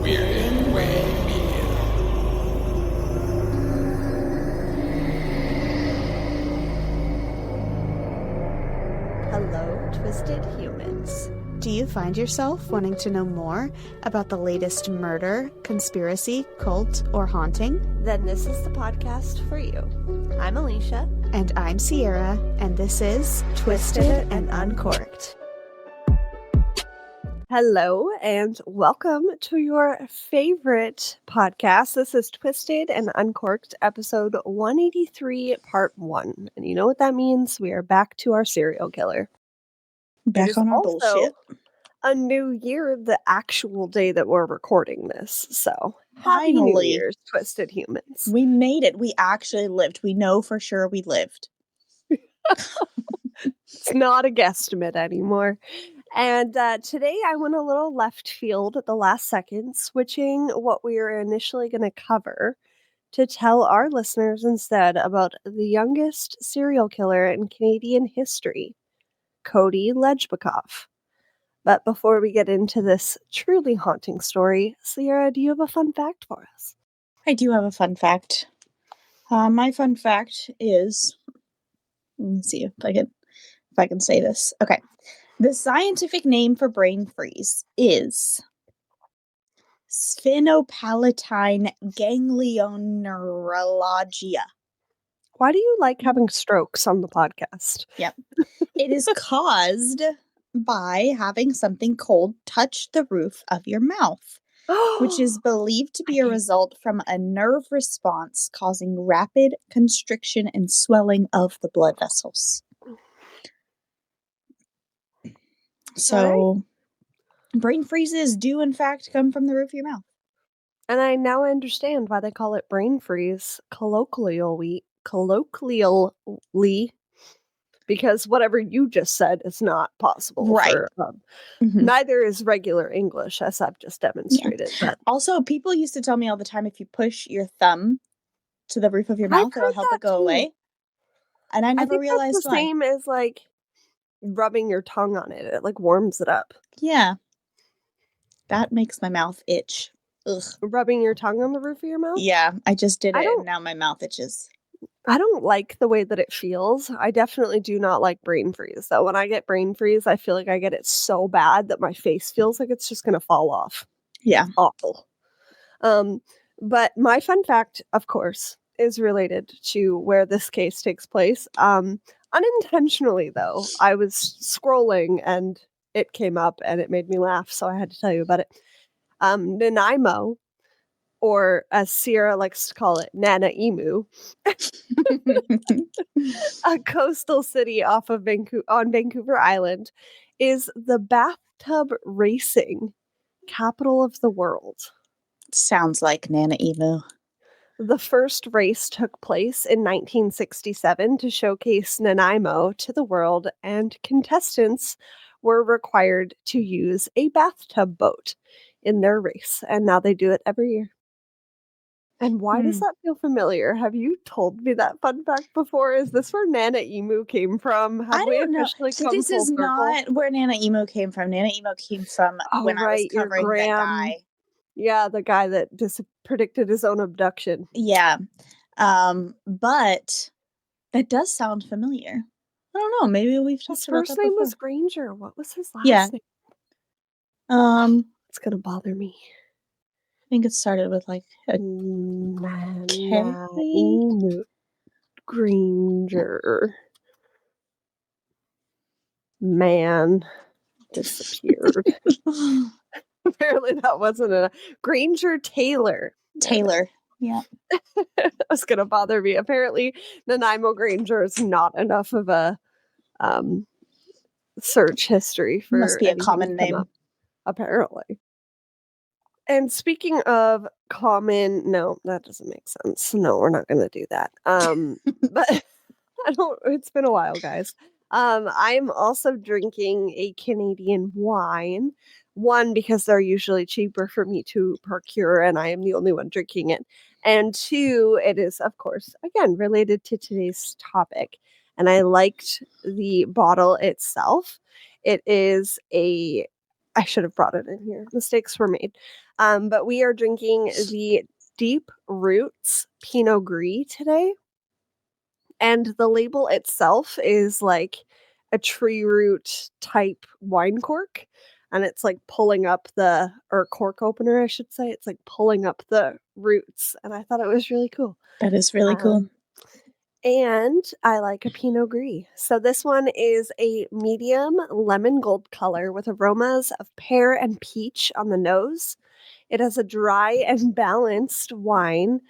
Weird Way Media. Hello, Twisted Humans. Do you find yourself wanting to know more about the latest murder, conspiracy, cult, or haunting? Then this is the podcast for you. I'm Alecia. And I'm Sierra, and this is Twisted and Uncorked. Hello, and welcome to your favorite podcast. This is Twisted and Uncorked, episode 183, part 1. And you know what that means? We are back to our serial killer. Back on our bullshit. A new year, the actual day that we're recording this. So, happy New Finally. Year's, Twisted Humans. We made it. We actually lived. We know for sure we lived. It's not a guesstimate anymore. And today I went a little left field at the last second, switching what we were initially going to cover to tell our listeners instead about the youngest serial killer in Canadian history, Cody Legebokoff. But before we get into this truly haunting story, Sierra, do you have a fun fact for us? I do have a fun fact. My fun fact is, let me see if I can say this. Okay. The scientific name for brain freeze is sphenopalatine ganglioneuralgia. Why do you like having strokes on the podcast? Yep. It is caused by having something cold touch the roof of your mouth, which is believed to be a result from a nerve response causing rapid constriction and swelling of the blood vessels. So, brain freezes do in fact come from the roof of your mouth. And I now understand why they call it brain freeze colloquially, because whatever you just said is not possible. Right. Neither is regular English, as I've just demonstrated. Yeah. But also, people used to tell me all the time, if you push your thumb to the roof of your mouth, it'll help it go away. And I never realized that's the why. same as like rubbing your tongue on it. It like warms it up. Yeah. That makes my mouth itch. Ugh. Rubbing your tongue on the roof of your mouth? Yeah, I just did it and now my mouth itches. I don't like the way that it feels. I definitely do not like brain freeze. So when I get brain freeze, I feel like I get it so bad that my face feels like it's just going to fall off. Yeah. It's awful. But my fun fact, of course, is related to where this case takes place. Unintentionally, though, I was scrolling and it came up and it made me laugh, so I had to tell you about it. Nanaimo, or as Sierra likes to call it, Nanaimo, a coastal city off of on Vancouver Island, is the bathtub racing capital of the world. Sounds like Nanaimo. The first race took place in 1967 to showcase Nanaimo to the world, and contestants were required to use a bathtub boat in their race, and now they do it every year. And why does that feel familiar? Have you told me that fun fact before? Is this where Nanaimo came from? I don't know. So this is not where Nanaimo came from. Nanaimo came from when I was covering that guy. Yeah, the guy that predicted his own abduction. Yeah. But that does sound familiar. I don't know. Maybe we've talked about that before. His first name was Granger. What was his last name? It's going to bother me. I think it started with like a Granger. Man disappeared. Apparently that wasn't a Granger Taylor. Yeah. That's gonna bother me. Apparently Nanaimo Granger is not enough of a search history for must be a common name. Apparently. And speaking of common, no, that doesn't make sense. No, we're not gonna do that. But it's been a while, guys. I'm also drinking a Canadian wine. One, because they're usually cheaper for me to procure, and I am the only one drinking it. And two, it is, of course, again, related to today's topic. And I liked the bottle itself. It is I should have brought it in here. Mistakes were made. But we are drinking the Deep Roots Pinot Gris today. And the label itself is like a tree root type wine cork. And it's like pulling up or cork opener, I should say. It's like pulling up the roots. And I thought it was really cool. That is really cool. And I like a Pinot Gris. So this one is a medium lemon gold color with aromas of pear and peach on the nose. It has a dry and balanced wine.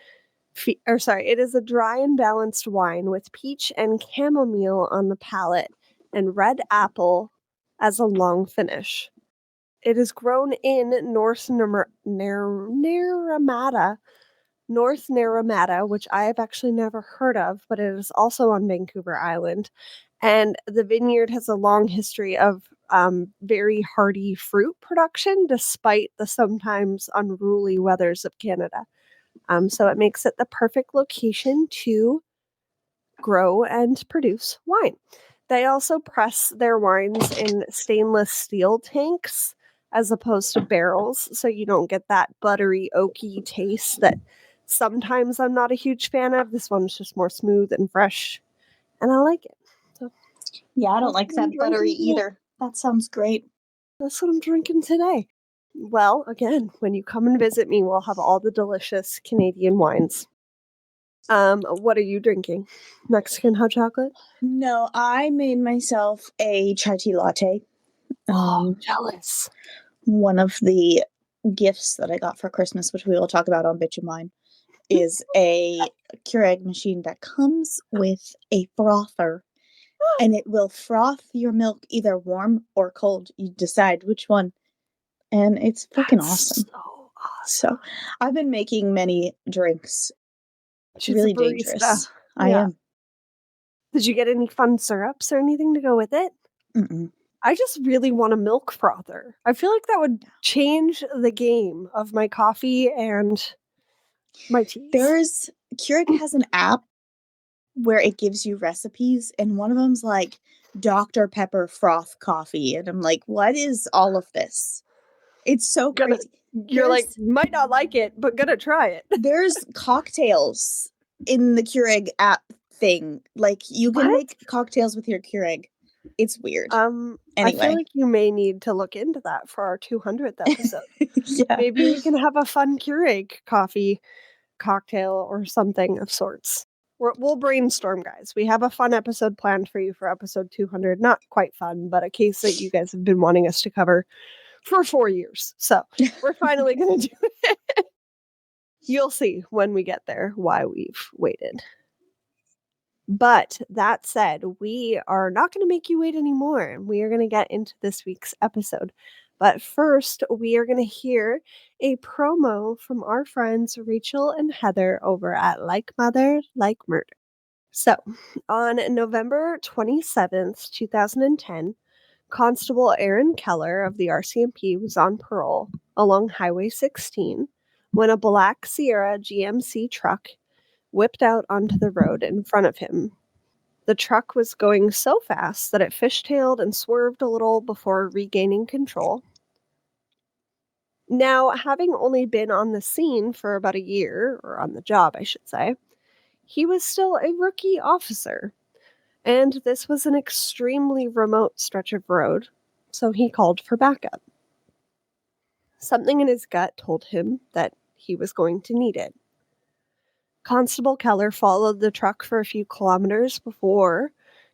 It is a dry and balanced wine with peach and chamomile on the palate and red apple as a long finish. It is grown in North Naramata, which I have actually never heard of, but it is also on Vancouver Island. And the vineyard has a long history of very hardy fruit production, despite the sometimes unruly weathers of Canada. So it makes it the perfect location to grow and produce wine. They also press their wines in stainless steel tanks as opposed to barrels, so you don't get that buttery, oaky taste that sometimes I'm not a huge fan of. This one's just more smooth and fresh, and I like it. So, yeah, I don't like that buttery either. That sounds great. That's what I'm drinking today. Well, again, when you come and visit me, we'll have all the delicious Canadian wines. What are you drinking? Mexican hot chocolate? No, I made myself a chai tea latte. Jealous. One of the gifts that I got for Christmas, which we will talk about on Bitch of Mine, is a Keurig machine that comes with a frother. And it will froth your milk either warm or cold. You decide which one. And it's freaking awesome. So So I've been making many drinks. She's really a barista. dangerous. I am. Did you get any fun syrups or anything to go with it? Mm-mm. I just really want a milk frother. I feel like that would change the game of my coffee and my teas. Keurig has an app where it gives you recipes, and one of them's like Dr. Pepper froth coffee. And I'm like, what is all of this? It's so crazy. You're like, might not like it, but gonna try it. There's cocktails in the Keurig app thing. Like, you can make cocktails with your Keurig. It's weird. Anyway. I feel like you may need to look into that for our 200th episode. Yeah. Maybe we can have a fun Keurig coffee cocktail or something of sorts. We'll brainstorm, guys. We have a fun episode planned for you for episode 200. Not quite fun, but a case that you guys have been wanting us to cover for 4 years. So we're finally going to do it. You'll see when we get there why we've waited. But that said, we are not going to make you wait anymore. We are going to get into this week's episode. But first, we are going to hear a promo from our friends Rachel and Heather over at Like Mother, Like Murder. So, on November 27th, 2010, Constable Aaron Keller of the RCMP was on parole along Highway 16 when a black Sierra GMC truck whipped out onto the road in front of him. The truck was going so fast that it fishtailed and swerved a little before regaining control. Now, having only been on the scene for about a year, or on the job, I should say, he was still a rookie officer. And this was an extremely remote stretch of road, so he called for backup. Something in his gut told him that he was going to need it. Constable Keller followed the truck for a few kilometers before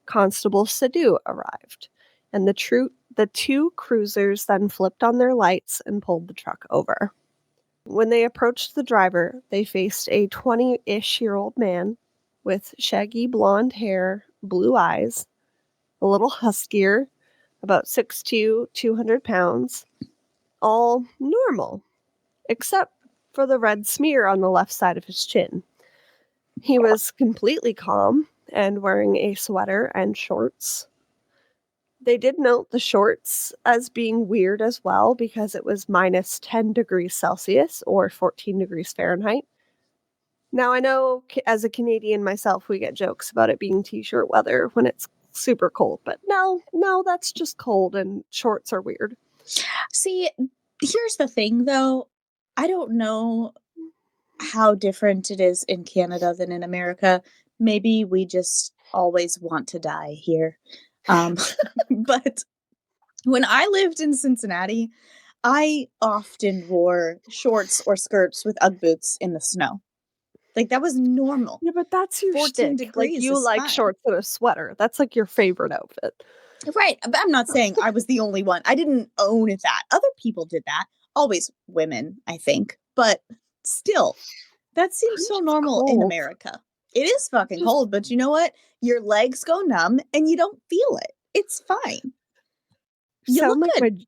Constable Sadu arrived, and the two cruisers then flipped on their lights and pulled the truck over. When they approached the driver, they faced a 20-ish-year-old man with shaggy blonde hair, blue eyes, a little huskier, about 6'2", 200 pounds, all normal, except for the red smear on the left side of his chin. He was completely calm and wearing a sweater and shorts. They did note the shorts as being weird as well because it was minus 10 degrees Celsius or 14 degrees Fahrenheit. Now, I know as a Canadian myself, we get jokes about it being t-shirt weather when it's super cold. But no, that's just cold and shorts are weird. See, here's the thing though. I don't know how different it is in Canada than in America. Maybe we just always want to die here. But when I lived in Cincinnati, I often wore shorts or skirts with Ugg boots in the snow. Like, that was normal. Yeah, but that's your 14 shtick. Like, degrees you is like fine. shorts and a sweater. That's like your favorite outfit. Right, but I'm not saying I was the only one. I didn't own that. Other people did that. Always women, I think. But still, that seems I'm so just normal in cold. America. It is fucking Just cold, but you know what? Your legs go numb and you don't feel it. It's fine. You sound look like good.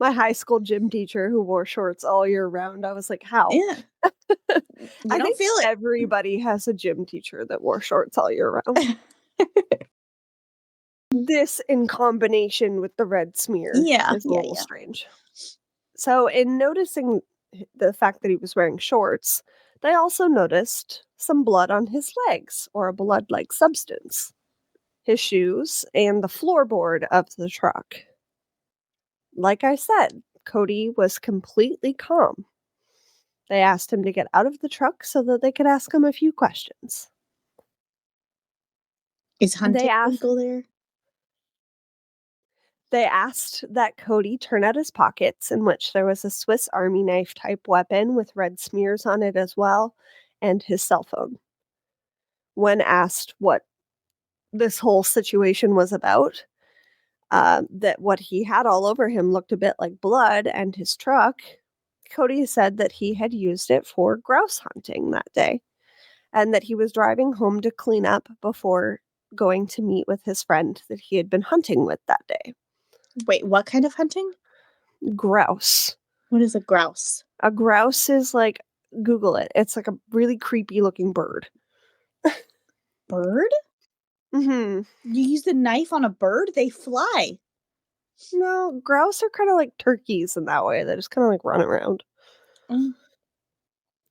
my high school gym teacher who wore shorts all year round. I was like, how? Yeah. You I don't think feel it. everybody has a gym teacher that wore shorts all year round. This in combination with the red smear Yeah, is a yeah, little yeah. strange. So, in noticing the fact that he was wearing shorts, they also noticed some blood on his legs or a blood like substance, his shoes, and the floorboard of the truck. Like I said, Cody was completely calm. They asked him to get out of the truck so that they could ask him a few questions. Is They hunting asked legal there? They asked that Cody turn out his pockets, in which there was a Swiss Army knife type weapon with red smears on it as well, and his cell phone. When asked what this whole situation was about, that what he had all over him looked a bit like blood and his truck, Cody said that he had used it for grouse hunting that day and that he was driving home to clean up before going to meet with his friend that he had been hunting with that day. Wait, what kind of hunting? Grouse. What is a grouse? A grouse is like Google it. It's like a really creepy looking bird. Bird? Mhm. You use the knife on a bird? They fly. No, grouse are kinda like turkeys in that way. They just kinda like run around. Mm.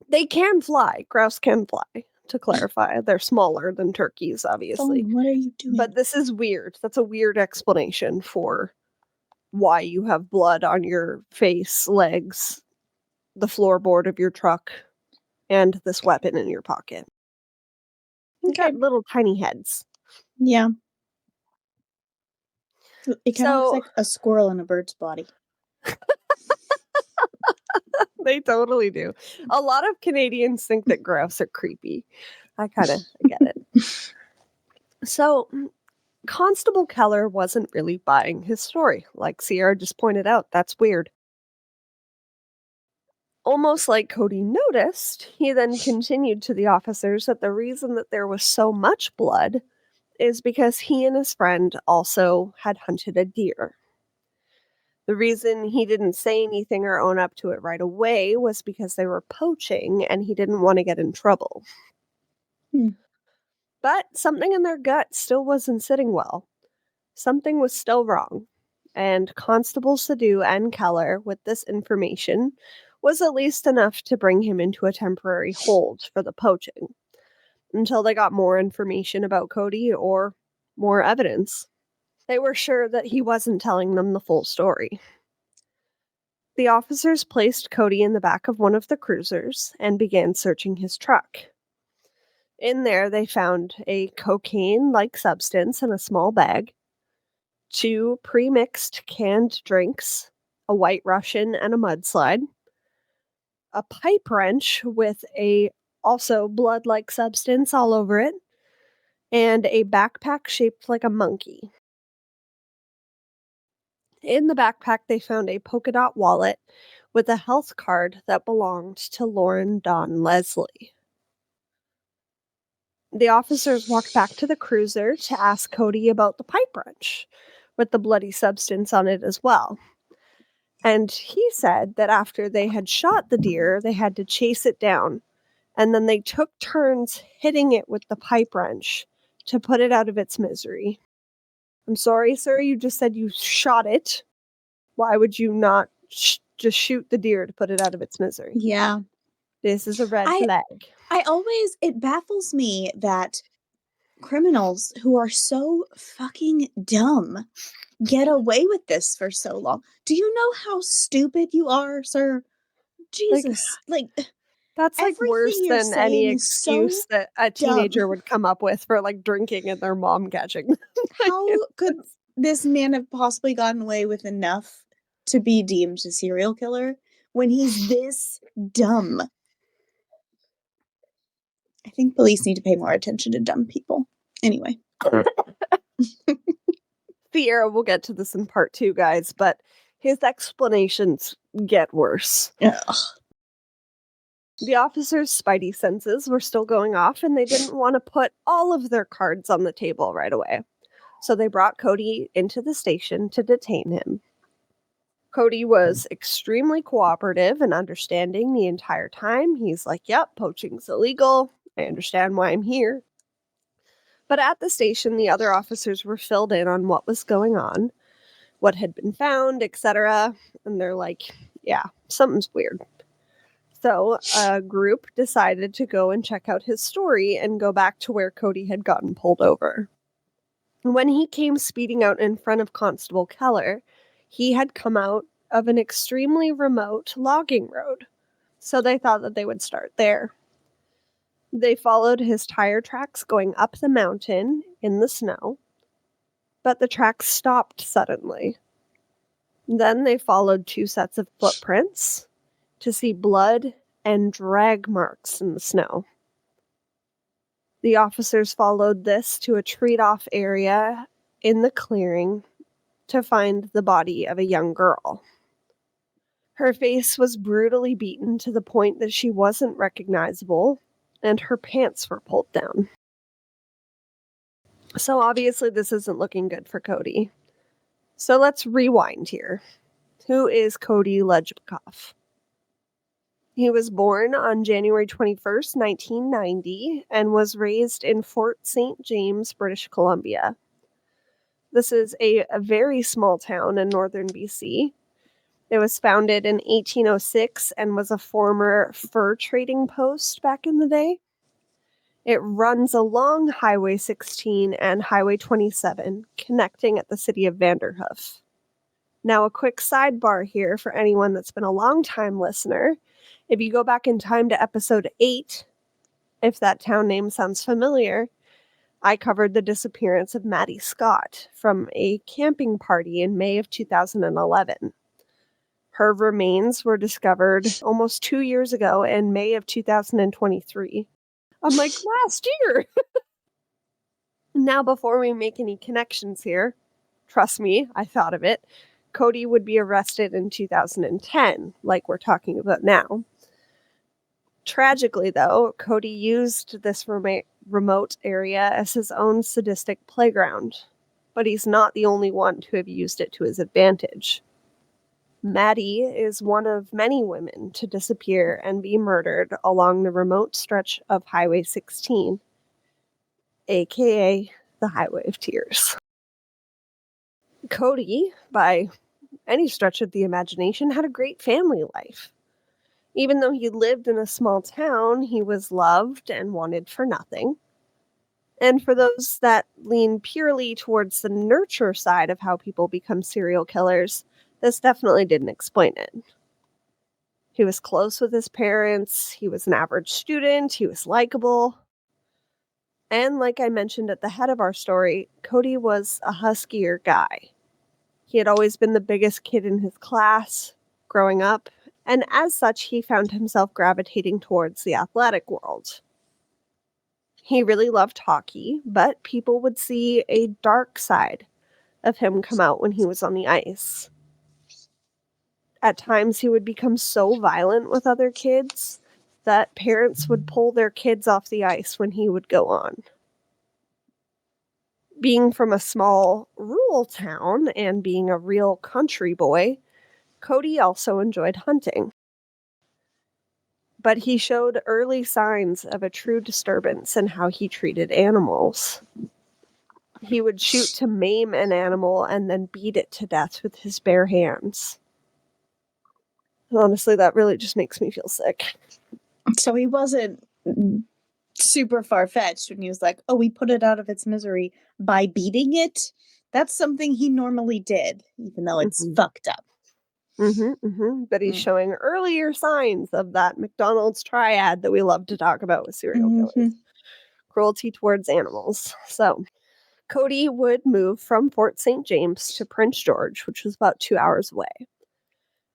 They can fly. Grouse can fly, to clarify. They're smaller than turkeys, obviously. Phone, what are you doing? But this is weird. That's a weird explanation for why you have blood on your face, legs, the floorboard of your truck, and this weapon in your pocket. You Okay. got little tiny heads. Yeah. It kind of looks So like a squirrel in a bird's body. they totally do. A lot of Canadians think that grouse are creepy. I get it. So, Constable Keller wasn't really buying his story. Like Sierra just pointed out, that's weird. Almost like Cody noticed, he then continued to the officers that the reason that there was so much blood is because he and his friend also had hunted a deer. The reason he didn't say anything or own up to it right away was because they were poaching and he didn't want to get in trouble. Hmm. But something in their gut still wasn't sitting well. Something was still wrong. And Constable Sadu and Keller, with this information, was at least enough to bring him into a temporary hold for the poaching until they got more information about Cody or more evidence. They were sure that he wasn't telling them the full story. The officers placed Cody in the back of one of the cruisers and began searching his truck. In there, they found a cocaine-like substance in a small bag, 2 pre-mixed canned drinks, a White Russian and a mudslide, a pipe wrench with a also blood-like substance all over it, and a backpack shaped like a monkey. In the backpack, they found a polka dot wallet with a health card that belonged to Lauren Dawn Leslie. The officers walked back to the cruiser to ask Cody about the pipe wrench with the bloody substance on it as well. And he said that after they had shot the deer, they had to chase it down. And then they took turns hitting it with the pipe wrench to put it out of its misery. I'm sorry, sir, you just said you shot it. Why would you not just shoot the deer to put it out of its misery? Yeah. This is a red I flag. always, it baffles me that criminals who are so fucking dumb get away with this for so long? Do you know how stupid you are, sir? Jesus. Like That's, like, everything worse you're than any saying is so excuse that a dumb. teenager would come up with for, like, drinking and their mom catching them. Like, How it's could this man have possibly gotten away with enough to be deemed a serial killer when he's this dumb? I think police need to pay more attention to dumb people. Anyway. Sierra will get to this in part 2, guys, but his explanations get worse. Ugh. The officers' spidey senses were still going off, and they didn't want to put all of their cards on the table right away. So they brought Cody into the station to detain him. Cody was extremely cooperative and understanding the entire time. He's like, yep, poaching's illegal. I understand why I'm here. But at the station, the other officers were filled in on what was going on, what had been found, etc. And they're like, yeah, something's weird. So a group decided to go and check out his story and go back to where Cody had gotten pulled over. When he came speeding out in front of Constable Keller, he had come out of an extremely remote logging road. So they thought that they would start there. They followed his tire tracks going up the mountain in the snow, but the tracks stopped suddenly. Then they followed 2 sets of footprints to see blood and drag marks in the snow. The officers followed this to a treed-off area in the clearing to find the body of a young girl. Her face was brutally beaten to the point that she wasn't recognizable, and her pants were pulled down. So obviously this isn't looking good for Cody. So let's rewind here. Who is Cody Legebokoff? He was born on January 21st, 1990, and was raised in Fort St. James, British Columbia. This is a very small town in northern BC. It was founded in 1806 and was a former fur trading post back in the day. It runs along Highway 16 and Highway 27, connecting at the city of Vanderhoof. Now, a quick sidebar here for anyone that's been a long-time listener. If you go back in time to episode 8, if that town name sounds familiar, I covered the disappearance of Maddie Scott from a camping party in May of 2011. Her remains were discovered almost 2 years ago in May of 2023. I'm like, last year! Now, before we make any connections here, trust me, I thought of it, Cody would be arrested in 2010, like we're talking about now. Tragically, though, Cody used this remote area as his own sadistic playground, but he's not the only one to have used it to his advantage. Maddie is one of many women to disappear and be murdered along the remote stretch of Highway 16, aka the Highway of Tears. Cody, by any stretch of the imagination, had a great family life. Even though he lived in a small town, he was loved and wanted for nothing. And for those that lean purely towards the nurture side of how people become serial killers, this definitely didn't explain it. He was close with his parents, he was an average student, he was likable. And like I mentioned at the head of our story, Cody was a huskier guy. He had always been the biggest kid in his class growing up, and as such, he found himself gravitating towards the athletic world. He really loved hockey, but people would see a dark side of him come out when he was on the ice. At times, he would become so violent with other kids that parents would pull their kids off the ice when he would go on. Being from a small rural town and being a real country boy, Cody also enjoyed hunting. But he showed early signs of a true disturbance in how he treated animals. He would shoot to maim an animal and then beat it to death with his bare hands. Honestly, that really just makes me feel sick. So he wasn't super far-fetched when he was like, "Oh, we put it out of its misery by beating it." That's something he normally did, even though it's Mhm. fucked up. But he's Mm. showing earlier signs of that McDonald's triad that we love to talk about with serial killers. Mhm. Cruelty towards animals. So, Cody would move from Fort St. James to Prince George, which was about 2 hours away.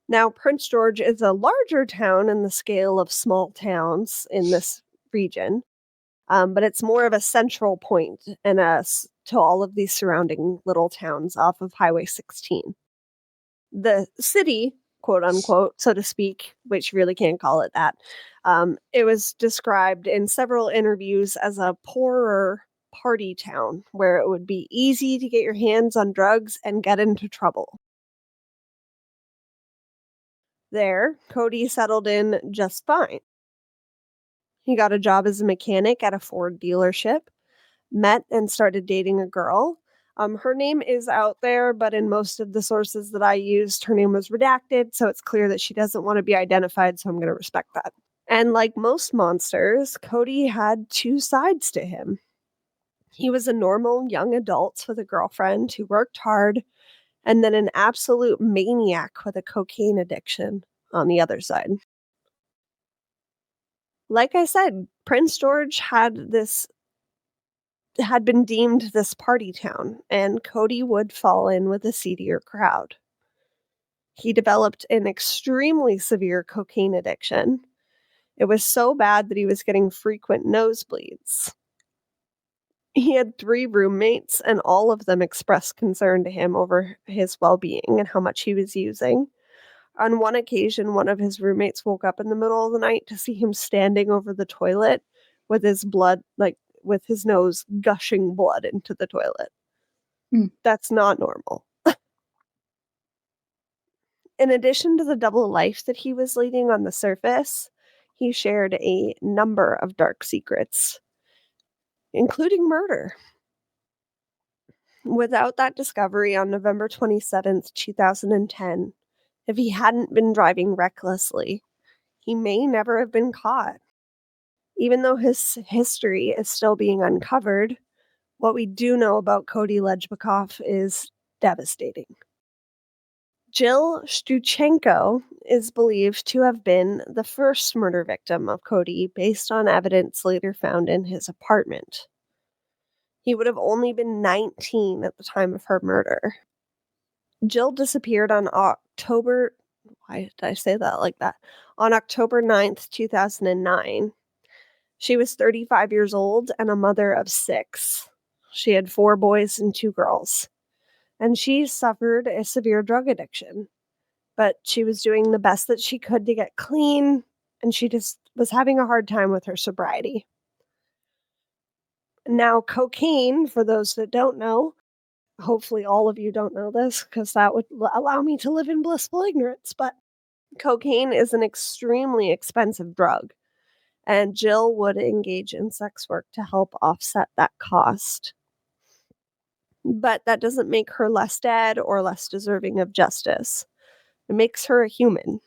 Now, Prince George is a larger town in the scale of small towns in this region, but it's more of a central point to all of these surrounding little towns off of Highway 16. The city, quote unquote, so to speak, which you really can't call it that, it was described in several interviews as a poorer party town where it would be easy to get your hands on drugs and get into trouble. There, Cody settled in just fine. He got a job as a mechanic at a Ford dealership, met and started dating a girl. Her name is out there, but in most of the sources that I used, her name was redacted, so it's clear that she doesn't want to be identified, so I'm going to respect that. And like most monsters, Cody had two sides to him. He was a normal young adult with a girlfriend who worked hard, and then an absolute maniac with a cocaine addiction on the other side. Like I said, Prince George had been deemed this party town, and Cody would fall in with a seedier crowd. He developed an extremely severe cocaine addiction. It was so bad that he was getting frequent nosebleeds. He had 3 roommates, and all of them expressed concern to him over his well-being and how much he was using. On one occasion, one of his roommates woke up in the middle of the night to see him standing over the toilet with his with his nose gushing blood into the toilet. Mm. That's not normal. In addition to the double life that he was leading on the surface, he shared a number of dark secrets, including murder. Without that discovery on November 27th, 2010, if he hadn't been driving recklessly, he may never have been caught. Even though his history is still being uncovered, what we do know about Cody Legebokoff is devastating. Jill Stuchenko is believed to have been the first murder victim of Cody based on evidence later found in his apartment. He would have only been 19 at the time of her murder. Jill disappeared on October why did I say that like that? On October 9th, 2009. She was 35 years old and a mother of 6. She had 4 boys and 2 girls. And she suffered a severe drug addiction. But she was doing the best that she could to get clean, and she just was having a hard time with her sobriety. Now, cocaine, for those that don't know, hopefully all of you don't know this because that would allow me to live in blissful ignorance, but cocaine is an extremely expensive drug, and Jill would engage in sex work to help offset that cost. But that doesn't make her less dead or less deserving of justice. It makes her a human.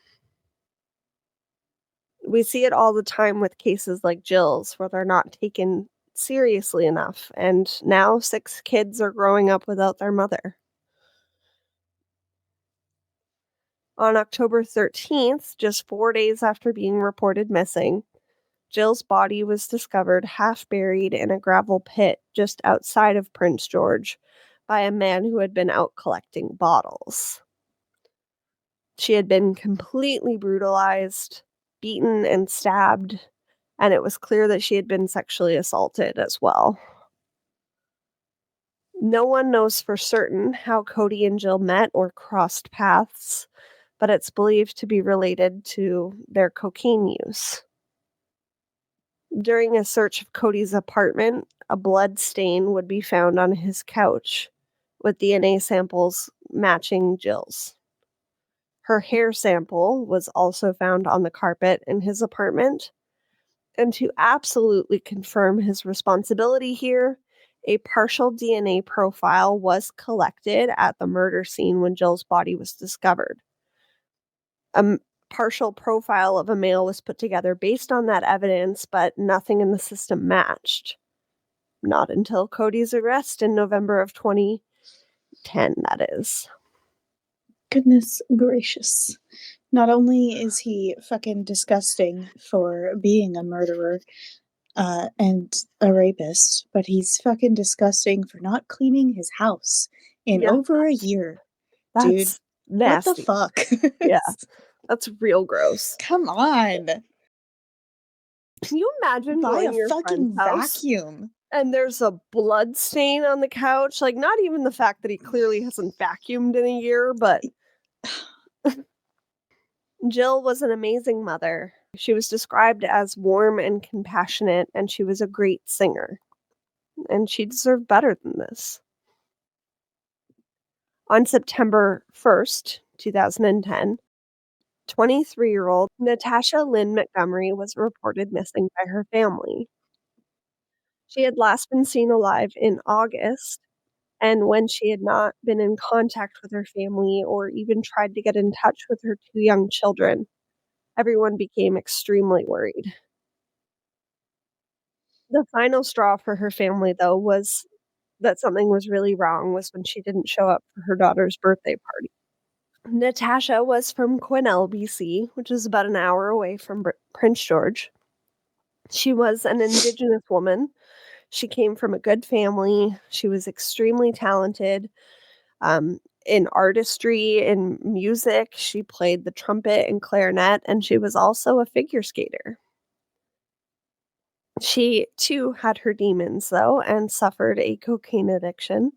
We see it all the time with cases like Jill's where they're not taken seriously enough, and now 6 kids are growing up without their mother. On October 13th, just 4 days after being reported missing, Jill's body was discovered half buried in a gravel pit just outside of Prince George by a man who had been out collecting bottles. She had been completely brutalized, beaten, and stabbed, and it was clear that she had been sexually assaulted as well. No one knows for certain how Cody and Jill met or crossed paths, but it's believed to be related to their cocaine use. During a search of Cody's apartment, a blood stain would be found on his couch, with DNA samples matching Jill's. Her hair sample was also found on the carpet in his apartment. And to absolutely confirm his responsibility here, a partial DNA profile was collected at the murder scene when Jill's body was discovered. A partial profile of a male was put together based on that evidence, but nothing in the system matched. Not until Cody's arrest in November of 2010, that is. Goodness gracious. Not only is he fucking disgusting for being a murderer and a rapist, but he's fucking disgusting for not cleaning his house in Yeah, over a year. Dude, that's what the nasty. fuck? Yeah, that's real gross. Come on. Can you imagine Buy going a to your friend's fucking house vacuum. and there's a blood stain on the couch? Like, not even the fact that he clearly hasn't vacuumed in a year, but Jill was an amazing mother. She was described as warm and compassionate, and she was a great singer. And she deserved better than this. On September 1st, 2010, 23-year-old Natasha Lynn Montgomery was reported missing by her family. She had last been seen alive in August, and when she had not been in contact with her family or even tried to get in touch with her two young children, everyone became extremely worried. The final straw for her family, though, was that something was really wrong was when she didn't show up for her daughter's birthday party. Natasha was from Quesnel, BC, which is about an hour away from Prince George. She was an Indigenous woman. She came from a good family. She was extremely talented in artistry, in music. She played the trumpet and clarinet, and she was also a figure skater. She, too, had her demons, though, and suffered a cocaine addiction.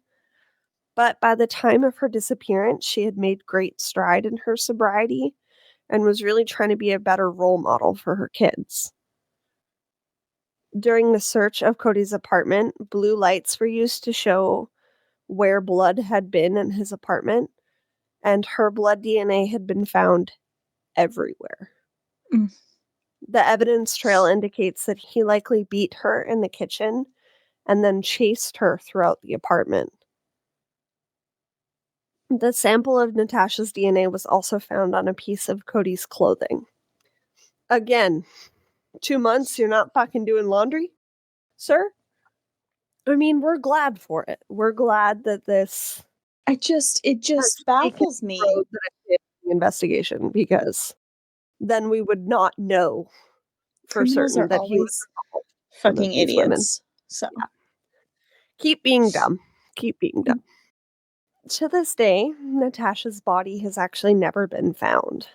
But by the time of her disappearance, she had made great stride in her sobriety and was really trying to be a better role model for her kids. During the search of Cody's apartment, blue lights were used to show where blood had been in his apartment, and her blood DNA had been found everywhere. Mm. The evidence trail indicates that he likely beat her in the kitchen and then chased her throughout the apartment. The sample of Natasha's DNA was also found on a piece of Cody's clothing. Again, 2 months, you're not fucking doing laundry, sir? I mean, we're glad for it. We're glad that this It just baffles me. road that I did the investigation, because then we would not know for Criminals certain are that he was always involved with some of fucking these women. idiots. So Yeah. Keep being dumb. Keep being dumb. To this day, Natasha's body has actually never been found.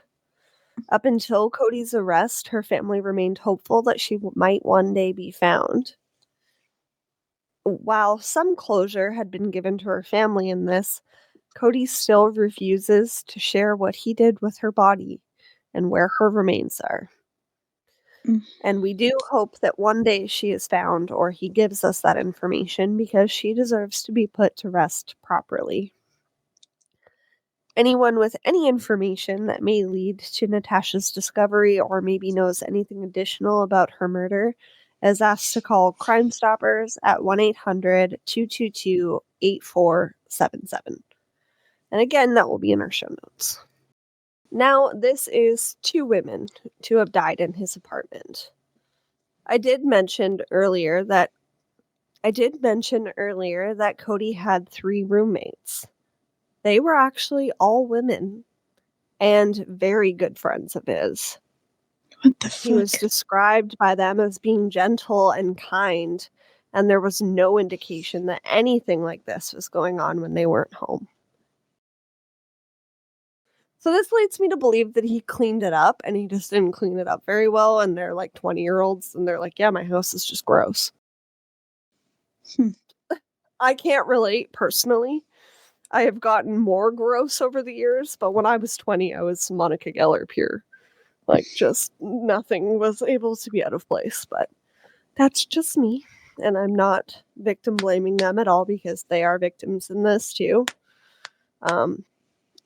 Up until Cody's arrest, her family remained hopeful that she might one day be found. While some closure had been given to her family in this, Cody still refuses to share what he did with her body and where her remains are. And we do hope that one day she is found, or he gives us that information, because she deserves to be put to rest properly. Anyone with any information that may lead to Natasha's discovery, or maybe knows anything additional about her murder, is asked to call Crime Stoppers at 1-800-222-8477. And again, that will be in our show notes. Now, this is 2 women to have died in his apartment. I did mention earlier that Cody had 3 roommates. They were actually all women and very good friends of his. what the fuck? He was described by them as being gentle and kind, and there was no indication that anything like this was going on when they weren't home. So this leads me to believe that he cleaned it up, and he just didn't clean it up very well, and they're like 20-year-olds, and they're like, yeah, my house is just gross. I can't relate personally. I have gotten more gross over the years, but when I was 20, I was Monica Geller pure. Like, just nothing was able to be out of place, but that's just me, and I'm not victim blaming them at all, because they are victims in this too.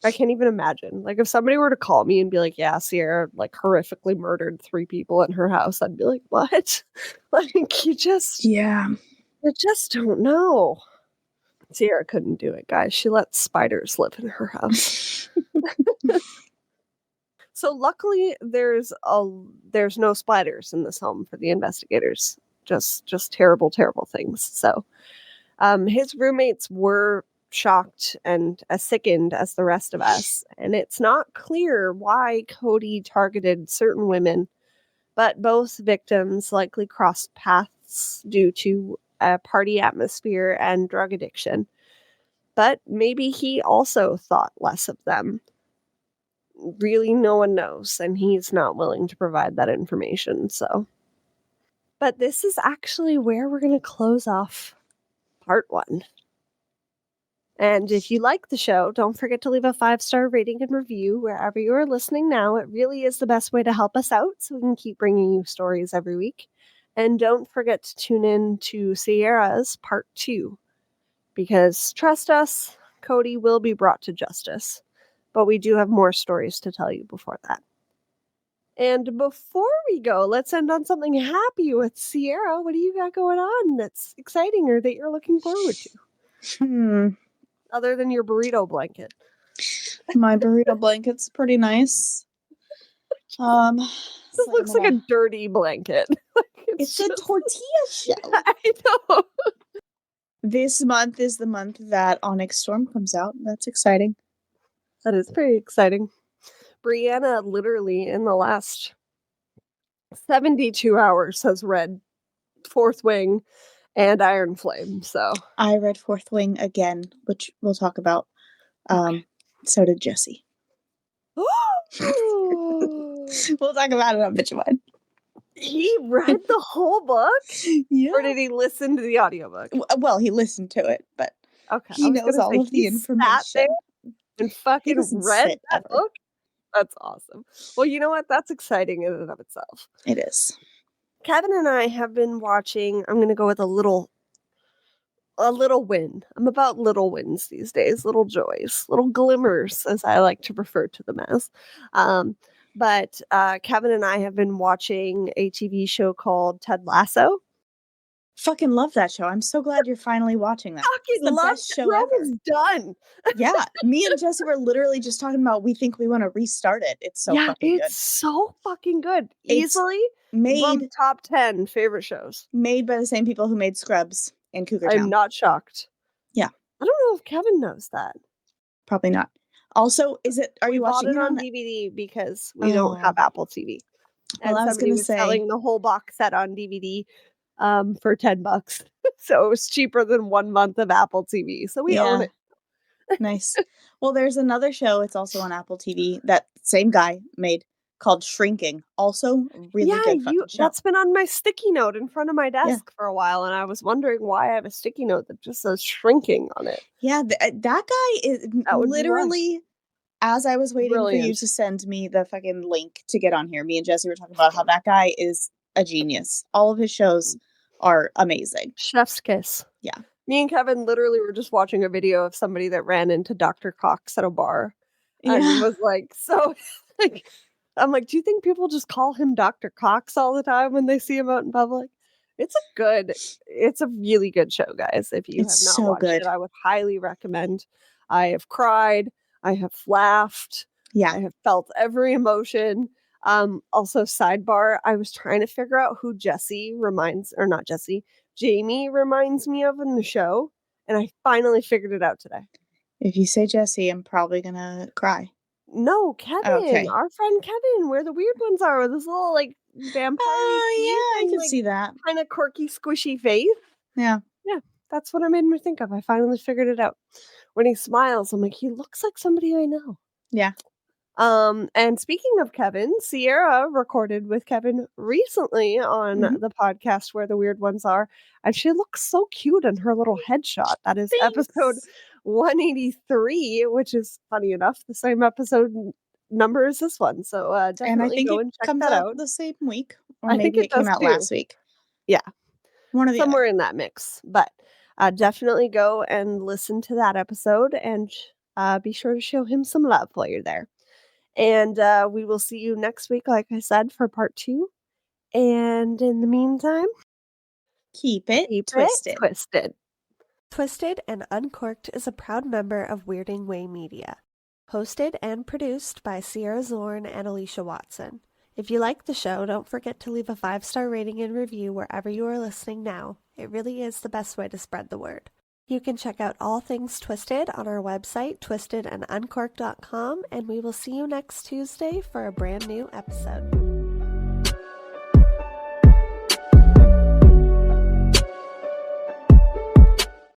I can't even imagine. Like, if somebody were to call me and be like, yeah, Sierra, like, horrifically murdered 3 people in her house, I'd be like, what? Like, you just don't know. Sierra couldn't do it, guys. She let spiders live in her house. So luckily, there's no spiders in this home for the investigators. Just terrible, terrible things. So, his roommates were shocked and as sickened as the rest of us, and it's not clear why Cody targeted certain women, but both victims likely crossed paths due to a party atmosphere and drug addiction. But maybe he also thought less of them. Really, no one knows, and he's not willing to provide that information, so. But this is actually where we're going to close off part 1. And if you like the show, don't forget to leave a 5-star rating and review wherever you are listening now. It really is the best way to help us out so we can keep bringing you stories every week. And don't forget to tune in to Sierra's part 2, because trust us, Cody will be brought to justice. But we do have more stories to tell you before that. And before we go, let's end on something happy with Sierra. What do you got going on that's exciting or that you're looking forward to? Other than your burrito blanket. My burrito blanket's pretty nice. This looks like a dirty blanket. It's a tortilla shell. I know. This month is the month that Onyx Storm comes out. That's exciting. That is pretty exciting. Brianna literally in the last 72 hours has read Fourth Wing and Iron Flame, so. I read Fourth Wing again, which we'll talk about. So did Jesse. We'll talk about it on Bitch One. He read the whole book? Yeah. Or did he listen to the audiobook? Well, he listened to it, but okay. He knows all of the information. Sat there and fucking read that book? That's awesome. Well, you know what? That's exciting in and of itself. It is. Kevin and I have been watching, I'm going to go with a little win. I'm about little wins these days, little joys, little glimmers, as I like to refer to them as. But Kevin and I have been watching a TV show called Ted Lasso. Fucking love that show. I'm so glad you're finally watching that. Fucking the best show ever. It's done. Yeah. Me and Jesse were literally just talking about we think we want to restart it. It's so fucking good. It's so fucking good. Easily made top 10 favorite shows. Made by the same people who made Scrubs and Cougar Town. I'm not shocked. Yeah. I don't know if Kevin knows that. Probably not. Also, are you watching it on DVD because we don't have Apple TV. And well, I was going to say selling the whole box set on DVD for $10. So it was cheaper than 1 month of Apple TV. So we own it. Nice. Well, there's another show. It's also on Apple TV that same guy made called Shrinking. Also, really good fucking show. That's been on my sticky note in front of my desk for a while, and I was wondering why I have a sticky note that just says Shrinking on it. Yeah, that guy is literally. As I was waiting for you to send me the fucking link to get on here, me and Jesse were talking about how that guy is a genius. All of his shows are amazing. Chef's kiss. Yeah. Me and Kevin literally were just watching a video of somebody that ran into Dr. Cox at a bar. And was like, so, I'm like, do you think people just call him Dr. Cox all the time when they see him out in public? It's a really good show, guys. If you have not watched it, I would highly recommend. I have cried. I have laughed. Yeah. I have felt every emotion. Also, sidebar, I was trying to figure out who Jamie reminds me of in the show, and I finally figured it out today. If you say Jesse, I'm probably gonna cry. No, Kevin, our friend Kevin, where the weird ones are, with this little vampire. Oh, yeah, I can see that. Kind of quirky, squishy face. Yeah. Yeah, that's what it made me think of. I finally figured it out. When he smiles, I'm like, he looks like somebody I know. Yeah. And speaking of Kevin, Sierra recorded with Kevin recently on the podcast Where the Weird Ones Are, and she looks so cute in her little headshot. That is episode 183, which is funny enough, the same episode number as this one. So definitely and I think go and check comes that out the same week, or I maybe think it came out last week. Yeah, one of the somewhere in that mix, but. Definitely go and listen to that episode and be sure to show him some love while you're there. And we will see you next week, like I said, for part 2. And in the meantime, keep it twisted. Twisted and Uncorked is a proud member of Weirding Way Media. Hosted and produced by Sierra Zorn and Alecia Watson. If you like the show, don't forget to leave a 5-star rating and review wherever you are listening now. It really is the best way to spread the word. You can check out all things Twisted on our website, twistedanduncorked.com, and we will see you next Tuesday for a brand new episode.